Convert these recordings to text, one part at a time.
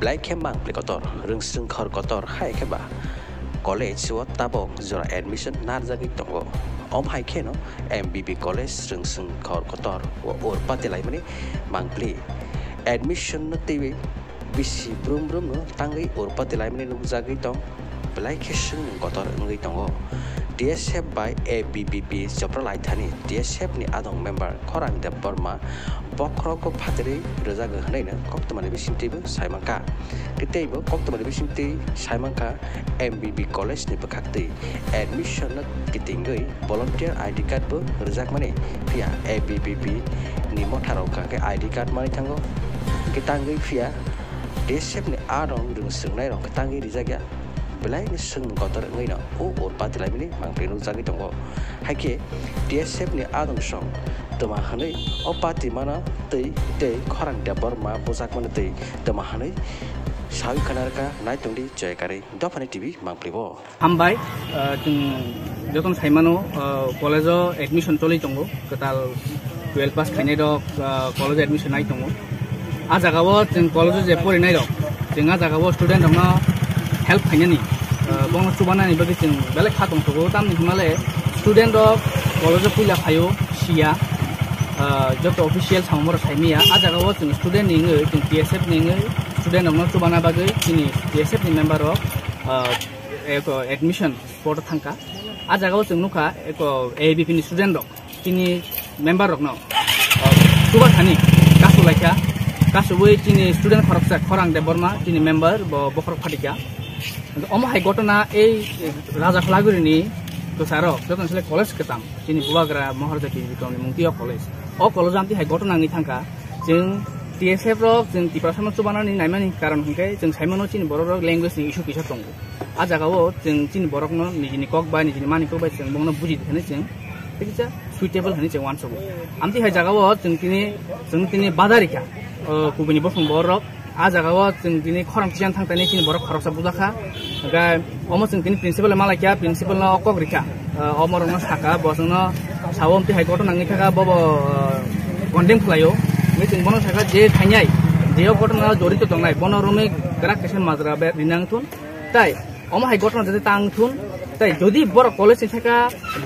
black mang plikotor rung sung khor kotor hai kheba college wa tabok jora admission nar jagi tongo om hai kheno MBB college rung sung khor kotor wa or patilai mani mang pli admission no tv bisi brum brum no tangai or patilai mani nung jagi tong black sung kotor ngai tongo DSF by ABBP Jopralai Thani DSF ni adong member Khorang de Burma Bokro ko phatri rojaga hnaina koktamani bisinti bu saimangka kiteibo koktamani bisinti saimangka MBB college ni bakhakti admission na kitingoi volunteer ID card bu rojak mani pia ABBP ni motharo ka ke ID card mani thango kitangai pia DSF ni adong dung sungnai rong kitangai rijaga belai ni sung kotor ngai na o or patilai mini mang penu jagi tongo haike DSF ni adong song tama hanai o pati mana tei khorang da Burma bojak mana tei tama hanai sawi khanarka nai tongdi joykari dofani TV mang plibo hambai joton saimano college admission choli tongo katal 12 pass khainai dok college admission nai tongo a jagao jeng college je pori nai dok jenga jagao student amna help khainani bong chubana ni bagi jeng belek khatong togo tam ni himale student dok college puila khayo sia joto official samor saimia a jagao jeng student ni ngai jeng TSF ni ngai student amna chubana bagi chini TSF ni member of eko admission port thangka a jagao jeng nukha eko ABP ni student dok chini member rok no chuba thani kasu laikha kasu we chini student khorang de Burma chini member bokhor phatika omo hai gotona ei raja khlaguri ni to saro joton sele college ketam chini buagra moharjati bitoni mungtiya college o college amti hai gotona ngi thangka jeng TSF rok jeng tiprasama chubana ni naimani karon hingkai jeng saimono chini borok rok language ni issue kisa tongo a jagao jeng chini borok no nijini kok ba nijini mani kok ba jeng bongno buji thene jeng tikja suitable hani jeng wansogo amti hai jagao jeng tini badarika kubini bosung borok a jagao jeng tini khorang tijan thangtani chini borok khoroksa budakha ga omo jeng tini principal malakya principal no okok rika omor no saka bosungno sawom ti hai goto nangi thaka bobo condemn khlayo ni jeng bono saka je thainai je goto na jorito tongnai bono rume grak kesen majra be rinang thun tai omo hai goto na jete tang thun tai jodi bor college thaka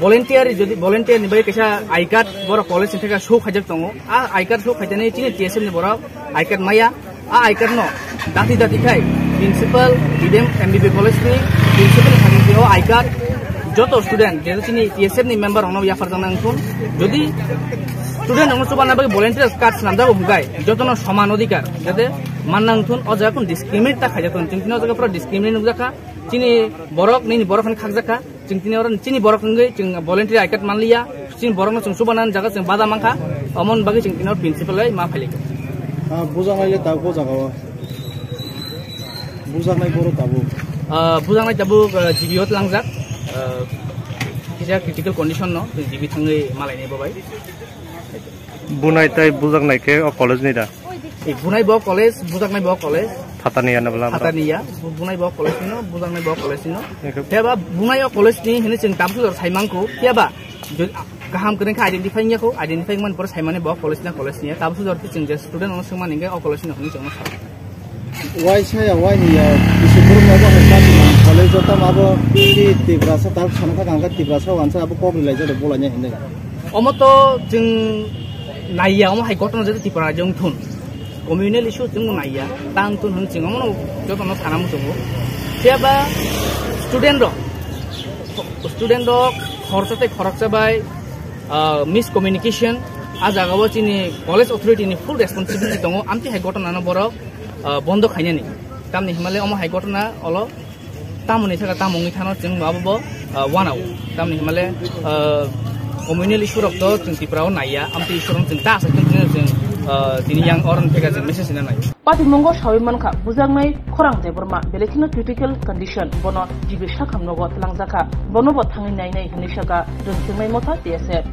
volunteer ni bai kesa I card bor college thaka show khajak tongo a I card show khaitane chini TSM ni bor I card maya a I card no dati khai principal idem MBB college ni principal khani dio I card joto student je chini TSM ni member ono ya farjang thun jodi student ono chobana bai volunteer card namda bugai joto no saman adhikar jate mannang thun o jaga kun discriminate ta khajak thun chini jaga pura discriminate nukjaka chini borok ni borok khani khagjaka chini oran chini borok ngai ching volunteer I card manliya chini borok no chung subana jaga ching bada mangkha amon bagi ching tinor principal lai ma phalik bujangai tabu jagao bujangai boro tabu bujangai tabu jibiot langjak kisa critical condition no jibi thangai malai nei babai bunai tai bujangai ke college ni da bunai bo college bujangai bo college Fatania na bala Fatania bunai bo college no bujangai bo college no teba bunai o college ni hene ching tabu jor saimangko teba kaham kene ka identify nya ko identify man por saimane bo college na college ni tabu jor ti ching je student ono singman inge o college ni honi ching sa why saya why ni ya disebut mabo hasta college jota mabo ti tibrasa ta sanaka gangga tibrasa wansa abo ko bilai jode bolanya hinde omo to jing naiya omo hai gotona jete tipara jong thun communal issue jing naiya tang thun hon jing omo joto no thana mu tungo teba student ro khorchate khoroksa bai miscommunication a jagao chini college authority ni full responsibility tongo amti hai gotona no borok bondo khainani tamni himale omo hai gotona olo tamoni thaka tamongi thano jing mabo one hour tamni himale communal issue rok to jing tiprao naiya amti issue rok jing ta sa jing tini yang orang pega jing message na nai pati mongo shawi manka bujangai khorang de Burma belekino critical condition bono jibi shakham nogo tlangjaka bono bo thangi nai nai hinishaga rungsimai motha TSF